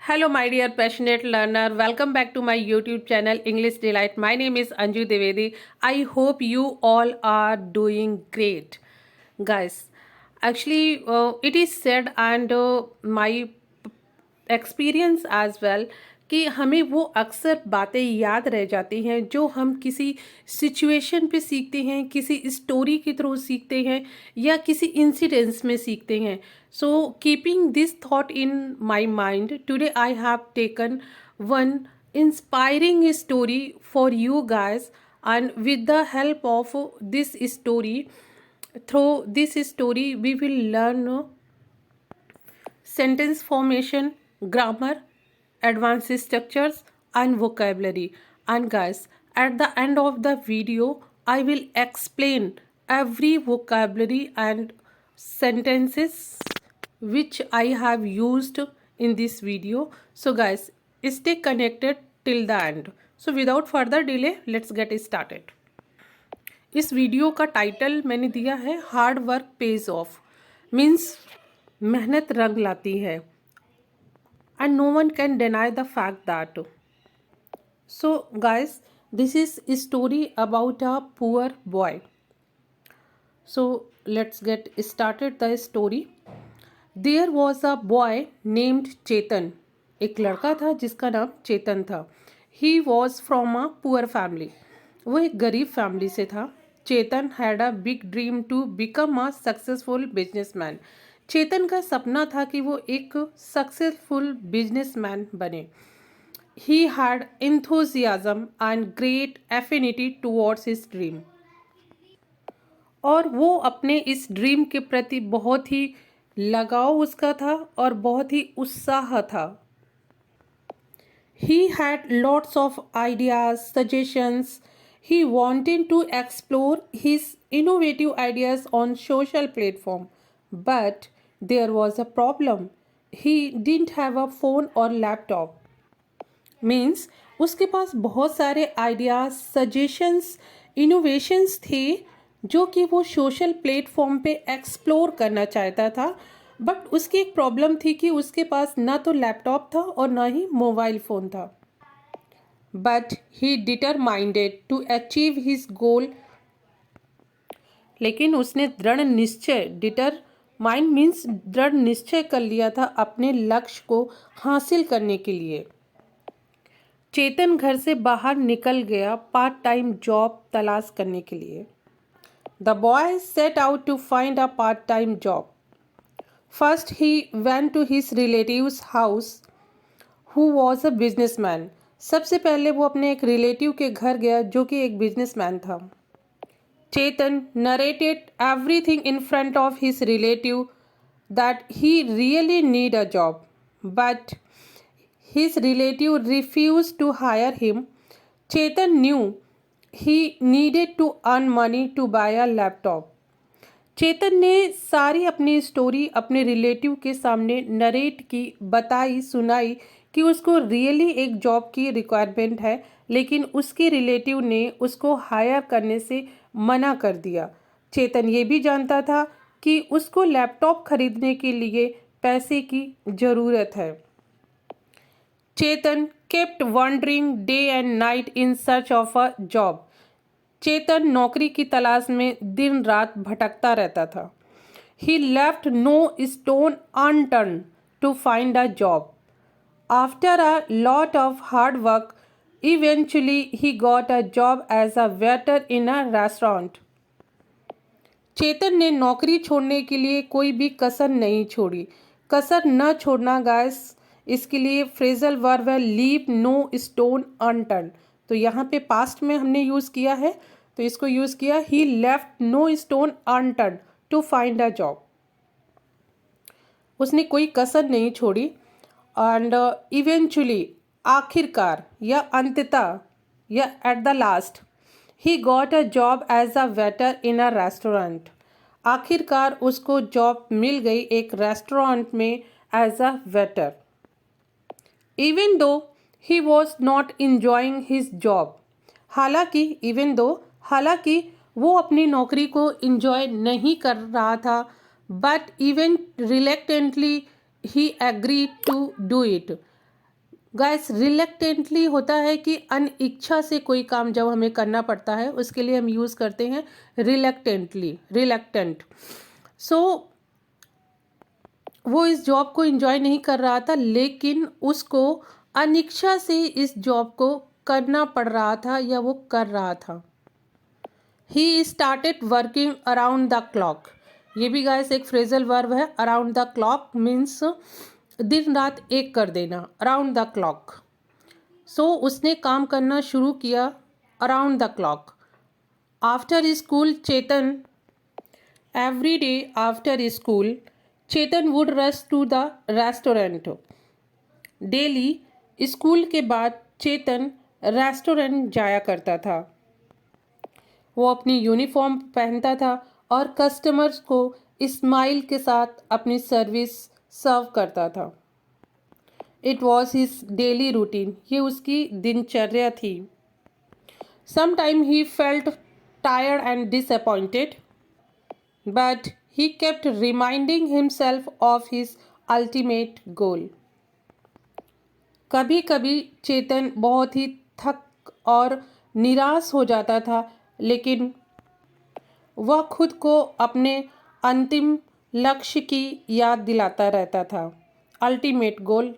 Hello, my dear passionate learner. Welcome back to my YouTube channel English Delight. My name is Anju Devedi. I hope you all are doing great, guys. Actually, it is said, and my experience as well कि हमें वो अक्सर बातें याद रह जाती हैं जो हम किसी सिचुएशन पे सीखते हैं, किसी स्टोरी के थ्रू सीखते हैं या किसी इंसिडेंट्स में सीखते हैं. So keeping this thought in my mind, today I have taken one inspiring story for you guys, and with the help of this story, through this story we will learn sentence formation, grammar, advanced structures and vocabulary. And guys, at the end of the video I will explain every vocabulary and sentences which I have used in this video. So guys, stay connected till the end. So without further delay, let's get started. इस video का title मैंने दिया है hard work page of, means मेहनत रंग लाती है. And no one can deny the fact that. So guys, this is a story about a poor boy. So let's get started the story. There was a boy named Chetan. एक लड़का था जिसका नाम चेतन था. He was from a poor family. वो एक गरीब family से था. चेतन had a big dream to become a successful businessman. चेतन का सपना था कि वो एक सक्सेसफुल बिजनेसमैन बने. He had enthusiasm and great affinity towards his dream. और वो अपने इस ड्रीम के प्रति बहुत ही लगाव उसका था और बहुत ही उत्साह था. He had lots of ideas, suggestions. He wanted to explore his innovative ideas on social platform, but there was a problem. He didn't have a phone or laptop. Means उसके पास बहुत सारे आइडियाज, सजेशंस, इनोवेशंस थे जो कि वो social platform पे explore करना चाहता था. बट उसकी एक प्रॉब्लम थी कि उसके पास ना तो लैपटॉप था और ना ही मोबाइल फ़ोन था. But he determined to achieve his goal. लेकिन उसने दृढ़ निश्चय, माइंड मीन्स दृढ़ निश्चय कर लिया था अपने लक्ष्य को हासिल करने के लिए. चेतन घर से बाहर निकल गया पार्ट टाइम जॉब तलाश करने के लिए. The boy set out to find a part time job. First he went to his relative's house who was a businessman. सबसे पहले वो अपने एक रिलेटिव के घर गया जो कि एक बिजनेसमैन था. Chetan narrated everything in front of his relative that he really need a job, but his relative refused to hire him. Chetan knew he needed to earn money to buy a laptop. चेतन ने सारी अपनी story अपने relative के सामने narrate की, बताई, सुनाई कि उसको रियली एक जॉब की रिक्वायरमेंट है, लेकिन उसके रिलेटिव ने उसको हायर करने से मना कर दिया. चेतन ये भी जानता था कि उसको लैपटॉप खरीदने के लिए पैसे की ज़रूरत है. Chetan kept wandering day and night in search of a job. Chetan नौकरी की तलाश में दिन रात भटकता रहता था. He left no stone unturn to find a job. After a lot of hard work, eventually he got a job as a waiter in a restaurant. चेतन ने नौकरी छोड़ने के लिए कोई भी कसर नहीं छोड़ी. कसर न छोड़ना गाइस, इसके लिए फ्रेजल वर्ब है लीव नो स्टोन अनटर्न. तो यहाँ पे पास्ट में हमने यूज़ किया है, तो इसको यूज़ किया he left no stone unturn to find a job. उसने कोई कसर नहीं छोड़ी. एंड इवेंचुअली, आखिरकार या अंततः या at the last, he got a job as a waiter in a restaurant. आखिरकार उसको जॉब मिल गई एक रेस्टोरेंट में as a waiter. Even though he was not enjoying his job. हालांकि वो अपनी नौकरी को इंजॉय नहीं कर रहा था, but even reluctantly he agree to do it. Guys reluctantly होता है कि अनिच्छा से कोई काम जब हमें करना पड़ता है, उसके लिए हम यूज़ करते हैं रिलेक्टेंटली, रिलेक्टेंट। सो वो इस जॉब को एंजॉय नहीं कर रहा था, लेकिन उसको अनिच्छा से इस जॉब को करना पड़ रहा था या वो कर रहा था। He started working around the clock. ये भी गाइस एक फ्रेजल वर्ब है। अराउंड द क्लॉक मीन्स दिन रात एक कर देना, अराउंड द क्लॉक। सो उसने काम करना शुरू किया around the clock. After school Chetan, every day after school Chetan would rush to the restaurant. Daily school के बाद चेतन रेस्टोरेंट जाया करता था। वो अपनी यूनिफॉर्म पहनता था और कस्टमर्स को स्माइल के साथ अपनी सर्विस सर्व करता था। It was his daily routine, ये उसकी दिनचर्या थी। Sometime he felt tired and disappointed, but he kept reminding himself of his ultimate goal. कभी कभी चेतन बहुत ही थक और निराश हो जाता था, लेकिन वह खुद को अपने अंतिम लक्ष्य की याद दिलाता रहता था। Ultimate goal.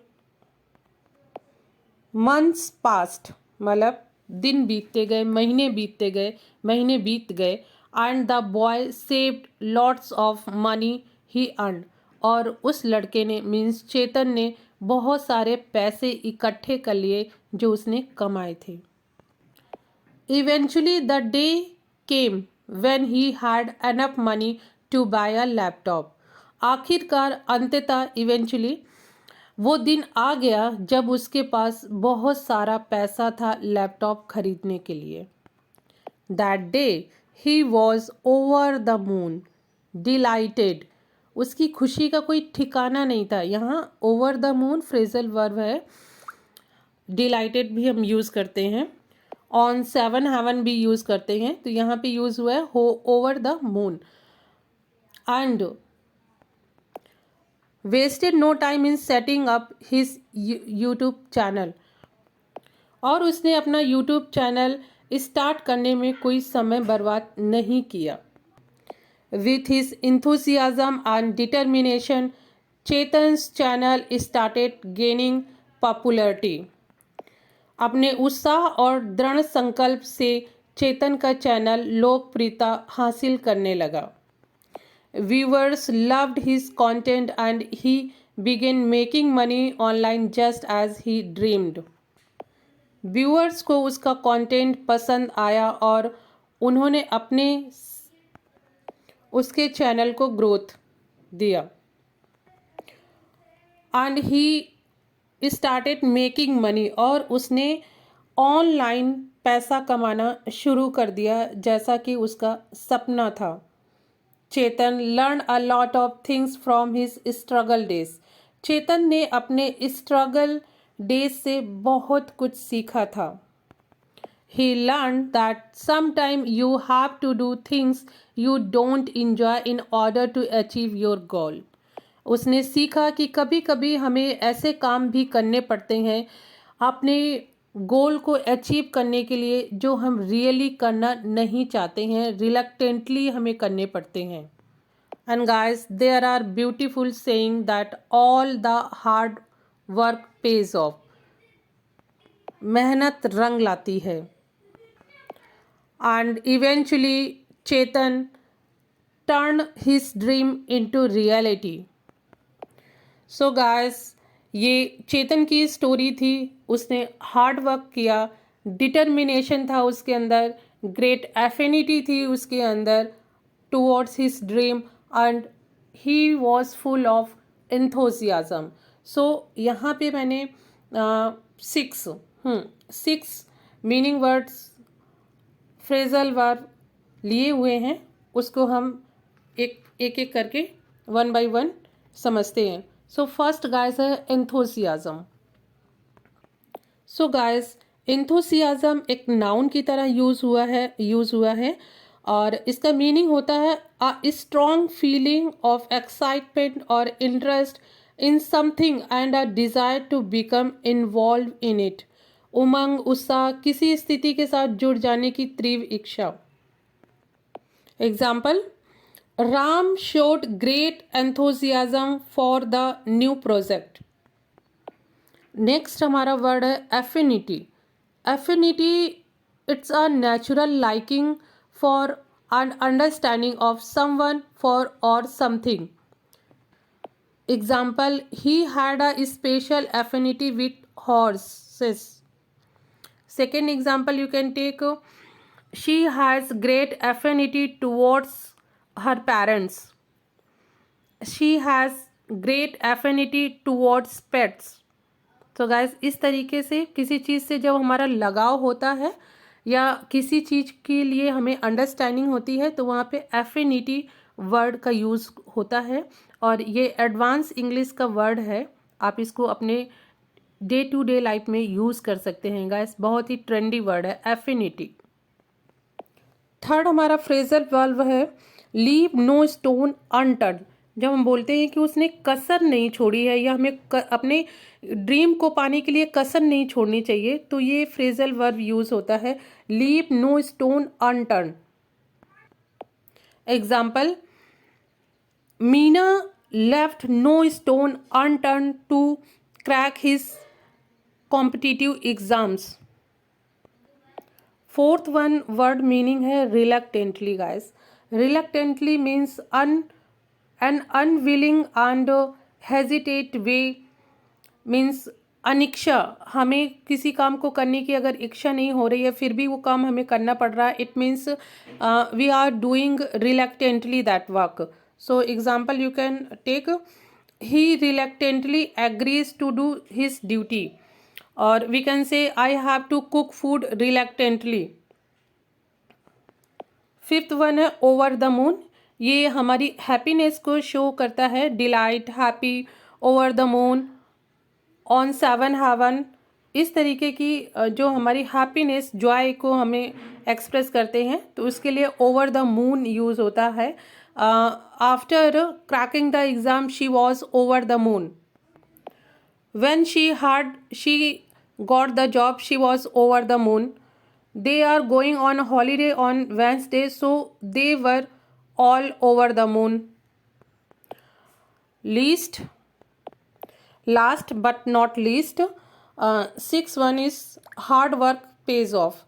मंथ्स पास्ट मतलब दिन बीतते गए, महीने बीतते गए, महीने बीत गए। And the boy saved lots of money he earn. और उस लड़के ने मीन्स चेतन ने बहुत सारे पैसे इकट्ठे कर लिए जो उसने कमाए थे। Eventually the day came when he had enough money to buy a laptop. आखिरकार अंततः इवेंचुअली वो दिन आ गया जब उसके पास बहुत सारा पैसा था लैपटॉप खरीदने के लिए। That day he was over the moon delighted. उसकी खुशी का कोई ठिकाना नहीं था। यहाँ over the moon phrasal verb है, डिलाइटेड भी हम यूज़ करते हैं, ऑन सेवन हेवन भी यूज़ करते हैं, तो यहाँ पे यूज़ हुआ है हो over the moon. And wasted no time in setting up his YouTube channel. और उसने अपना यूट्यूब चैनल स्टार्ट करने में कोई समय बर्बाद नहीं किया। विथ हिज enthusiasm and determination, Chetan's channel started gaining popularity. अपने उत्साह और दृढ़ संकल्प से चेतन का चैनल लोकप्रियता हासिल करने लगा। Viewers loved his content and he began making money online just as he dreamed. Viewers को उसका कंटेंट पसंद आया और उन्होंने अपने उसके चैनल को ग्रोथ दिया। And he started making money, और उसने ऑनलाइन पैसा कमाना शुरू कर दिया जैसा कि उसका सपना था। Chetan learn a lot of things from his struggle days. Chetan ने अपने स्ट्रगल डेज से बहुत कुछ सीखा था। He learned that sometime you have to do things you don't enjoy in order to achieve your goal. उसने सीखा कि कभी कभी हमें ऐसे काम भी करने पड़ते हैं अपने गोल को अचीव करने के लिए जो हम रियली करना नहीं चाहते हैं, रिलक्टेंटली हमें करने पड़ते हैं। And guys, there are beautiful saying that all the hard work pays off. मेहनत रंग लाती है। And eventually Chetan turned his dream into reality. So guys, ये चेतन की स्टोरी थी। उसने हार्ड वर्क किया, डिटर्मिनेशन था उसके अंदर, ग्रेट एफिनिटी थी उसके अंदर towards his dream, and he was full of enthusiasm. So यहाँ पे मैंने six meaning words phrasal verb लिए हुए हैं, उसको हम एक एक करके वन बाय वन समझते हैं। सो फर्स्ट गाइस है एंथुसियाज्म। सो गाइस एंथुसियाज्म एक नाउन की तरह यूज़ हुआ है और इसका मीनिंग होता है a strong feeling of excitement और interest in something and a desire to become involved in it. उमंग, उत्साह, किसी स्थिति के साथ जुड़ जाने की तीव्र इच्छा. Example, Ram showed great enthusiasm for the new project. Next हमारा वर्ड है affinity. Affinity, it's a natural liking for and understanding of someone for और something. Example, he had a special affinity with horses. Second example you can take, she has great affinity towards her parents. She has great affinity towards pets. तो guys, इस तरीके से किसी चीज़ से जब हमारा लगाव होता है या किसी चीज़ के लिए हमें अंडरस्टैंडिंग होती है तो वहाँ पे एफिनिटी वर्ड का यूज़ होता है. और ये एडवांस इंग्लिश का वर्ड है, आप इसको अपने डे टू डे लाइफ में यूज़ कर सकते हैं गाइस. बहुत ही ट्रेंडी वर्ड है एफिनिटी. थर्ड हमारा फ्रेजल वर्ब है लीव नो स्टोन अनटर्न. जब हम बोलते हैं कि उसने कसर नहीं छोड़ी है या हमें अपने ड्रीम को पाने के लिए कसर नहीं छोड़नी चाहिए, तो ये फ्रेजल वर्ब यूज होता है leave no stone unturn. Example, Meena left no stone unturn to crack his competitive exams. Fourth one word meaning है reluctantly guys. Reluctantly means an unwilling and hesitate way, means अनिच्छा. हमें किसी काम को करने की अगर इच्छा नहीं हो रही है फिर भी वो काम हमें करना पड़ रहा है, it means we are doing reluctantly that work. So example you can take, he reluctantly agrees to do his duty. और we can say I have to cook food reluctantly. Fifth one है over the moon. ये हमारी happiness को show करता है. Delight, happy, over the moon, on seven heaven. इस तरीके की जो हमारी हैप्पीनेस, जॉय को हमें एक्सप्रेस करते हैं तो उसके लिए ओवर द मून यूज़ होता है. After cracking the exam she was over the moon. When she got the job, she was over the moon. They are going on holiday on Wednesday, so they were all over the moon. Last but not least, sixth one is hard work pays off.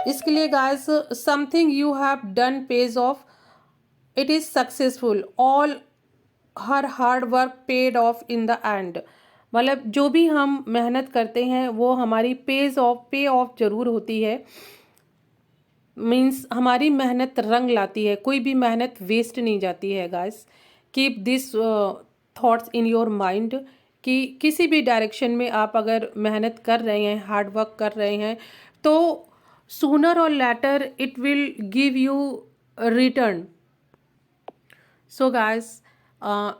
इसके लिए guys, something you have done pays off. It is successful. All her hard work paid off in the end. मतलब जो भी हम मेहनत करते हैं वो हमारी पे ऑफ जरूर होती है. मीन्स हमारी मेहनत रंग लाती है, कोई भी मेहनत वेस्ट नहीं जाती है guys. Keep this thoughts in your mind कि किसी भी डायरेक्शन में आप अगर मेहनत कर रहे हैं, हार्ड वर्क कर रहे हैं, तो सूनर और later it will give you return. So guys,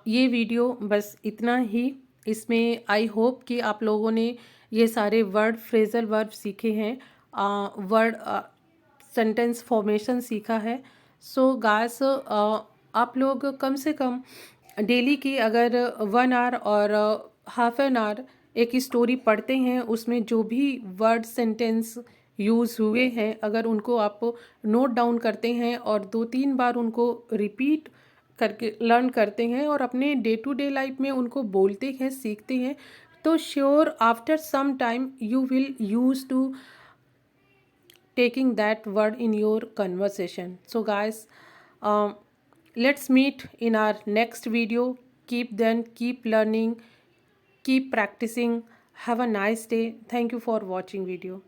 ये वीडियो बस इतना ही. इसमें आई होप कि आप लोगों ने ये सारे वर्ड, फ्रेजल वर्ब सीखे हैं, वर्ड सेंटेंस फॉर्मेशन सीखा है. सो गाइस, आप लोग कम से कम डेली की अगर 1 आवर और हाफ एन आवर एक स्टोरी पढ़ते हैं, उसमें जो भी वर्ड सेंटेंस यूज़ हुए हैं अगर उनको आप नोट डाउन करते हैं और 2-3 बार उनको रिपीट करके लर्न करते हैं और अपने डे टू डे लाइफ में उनको बोलते हैं, सीखते हैं, तो sure after some time you will use to taking that word in your conversation. So guys, let's meet in our next video. Keep learning, keep practicing. Have a nice day. Thank you for watching video.